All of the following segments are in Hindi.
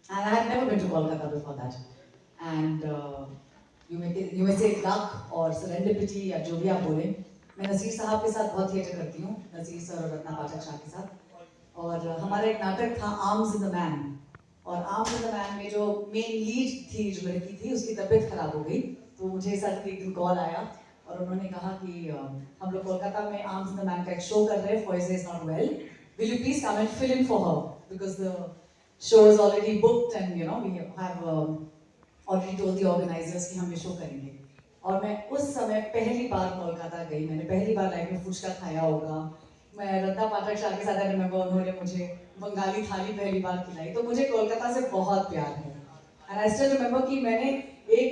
And I had never been to Kolkata before that. And you may say luck or serendipity या जो भी आप बोले, मैं नसीर साहब के साथ बहुत थिएटर करती हूँ, नसीर सर और रत्ना पाठक शाह के साथ। और हमारा एक नाटक था आर्म्स इन द मैन, और आर्म्स इन द मैन में जो मेन लीड थी, जो लड़की थी, उसकी तबीयत खराब हो गई। तो मुझे साथ एक दिन कॉल आया और उन्होंने कहा कि हम लोग कोलकाता में आर्म्स इन द मैन का एक शो कर रहे हैं, फॉइज़े is not well, will you please come and fill in for her, because the show is already booked and we have already told the organizers कि हम ये शो करेंगे। और मैं उस समय पहली बार कोलकाता गई, मैंने पहली बार लाइफ में फुचका खाया होगा। मैं रत्ना पाठक शाह के साथ रिमेंबर उन्होंने मुझे बंगाली थाली पहली बार खिलाई, तो मुझे कोलकाता से बहुत प्यार है। एंड आई स्टिल रिमेंबर कि मैंने एक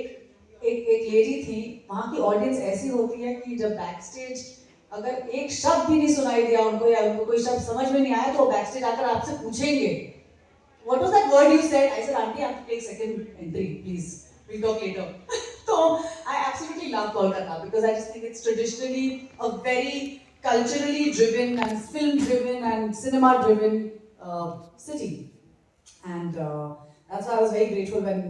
एक एक लेडी थी, वहाँ की ऑडियंस ऐसी होती है कि जब बैक स्टेज अगर एक शब्द भी नहीं सुनाई दिया उनको या उनको कोई शब्द समझ में नहीं आया तो बैक स्टेज आकर आपसे पूछेंगे what was that word you said? I said, Auntie, I have to take second entry, please. We'll talk later. So I absolutely love Kolkata because I just think it's traditionally a very culturally driven and film driven and cinema driven city. And that's why I was very grateful when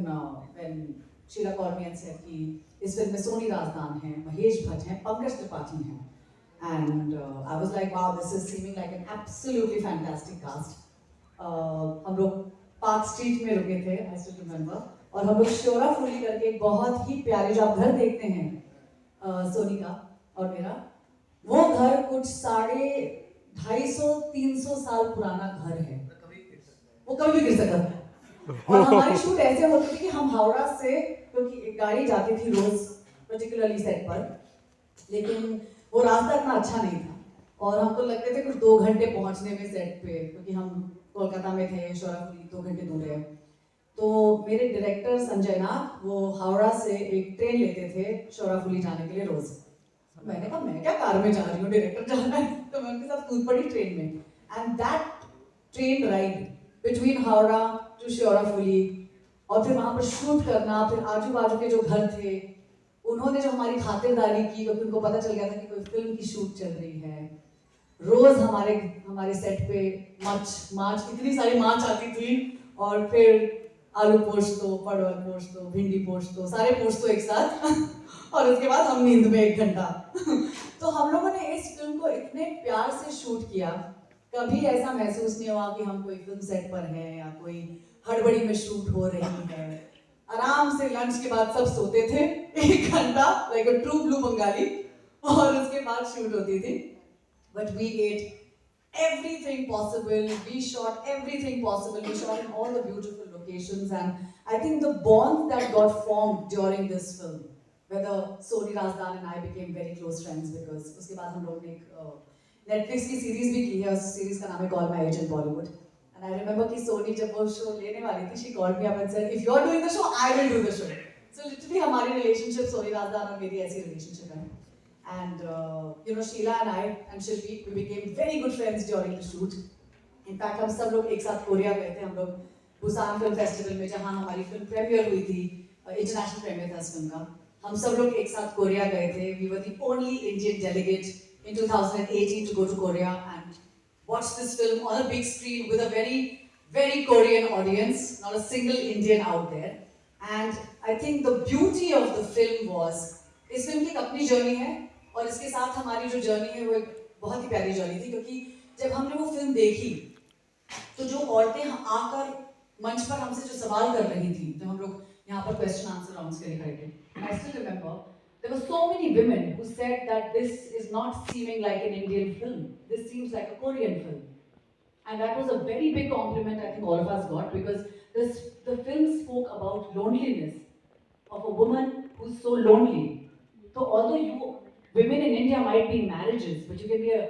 Sheila called me and said कि इस फिल्म में सोनी राजदान है, महेश भट्ट हैं, पंकज त्रिपाठी हैं. And I was like, wow, this is seeming like an absolutely fantastic cast. हम लोग पार्क स्ट्रीट में रुके थे, आई स्टिल रिमेंबर, और हम लोग शोरा फुली करके बहुत ही प्यारे, जो आप घर देखते हैं सोनी का और मेरा, वो घर कुछ 250-300 साल पुराना घर है, वो कभी भी गिर सकता है। और हमारे शूट ऐसे होते थे कि हम हावड़ा से, क्योंकि एक गाड़ी जाती थी रोज पर्टिकुलरली सेट पर, लेकिन वो रास्ता इतना अच्छा नहीं था और हमको लगते थे कुछ 2 घंटे पहुंचने में सेट पे, क्योंकि हम कोलकाता में थे, शोराफुली 2 घंटे दूर है। तो मेरे डायरेक्टर संजय नाथ वो हावड़ा से एक ट्रेन लेते थे शोराफुली जाने के लिए रोज। मैंने कहा मैं क्या कार में जा रही हूँ, डायरेक्टर जाना है, तो मैं उनके साथ कूद पड़ी ट्रेन में। And that train ride between Howrah to Sheoraphuli, और फिर वहां पर शूट करना, फिर आजू बाजू के जो घर थे उन्होंने जो हमारी खातिरदारी की, क्योंकि उनको पता चल गया था कि कोई फिल्म की शूट चल रही है। रोज हमारे हमारे सेट पे माछ इतनी सारी माछ आती थी, और फिर आलू पोस्तो, परवल पोस्तो, भिंडी पोस्तो, सारे पोस्तो एक साथ और उसके बाद हम नींद में 1 घंटा तो हम लोगों ने इस फिल्म को इतने प्यार से शूट किया, कभी ऐसा महसूस नहीं हुआ कि हम कोई फिल्म सेट पर हैं या कोई हड़बड़ी में शूट हो रही है। आराम से लंच के बाद सब सोते थे 1 घंटा, like a true blue Bengali, और उसके बाद शूट होती थी। But we ate everything possible, we shot everything possible, we shot in all the beautiful locations, and I think the bonds that got formed during this film, whether Soni Razdan and I became very close friends, because उसके बाद हम लोग ने एक Netflix की सीरीज भी की है, उस सीरीज का नाम है Call My Agent Bollywood, and I remember कि सोनी जब वो शो लेने वाली थी, she called me up and said, if you are doing the show, I will do the show. So literally हमारी relationship सोनी राजदान और मेरी ऐसी relationship है. And Sheila and I and Shilpi, we became very good friends during the shoot. In fact, हम सब लोग एक साथ कोरिया गए थे, हम लोग बुसान फिल्म फेस्टिवल में, जहाँ हमारी फिल्म प्रीमियर हुई थी, इंटरनेशनल प्रीमियर था इस फिल्म का, हम सब लोग एक साथ कोरिया गए थे. We were the only Indian delegate in 2018 to go to Korea and watch this film on a big screen with a very, very Korean audience, not a single Indian out there. And I think the beauty of the film was, इस फिल्म की एक अपनी जर्नी है, और इसके साथ हमारी जो जर्नी है वो एक बहुत ही प्यारी जर्नी थी, क्योंकि जब हमने वो फिल्म देखी तो जो औरतें आकर मंच पर हमसे जो सवाल कर रही थी, तो हम लोग यहाँ पर क्वेश्चन आंसर राउंड्स के लिए खड़े थे, I still remember there were so many women who said that this is not seeming like an Indian film, this seems like a Korean film. And that was a very big compliment I think all of us got, because the film spoke about loneliness of a woman who's so lonely. So although women in India might be in marriages, but you can be a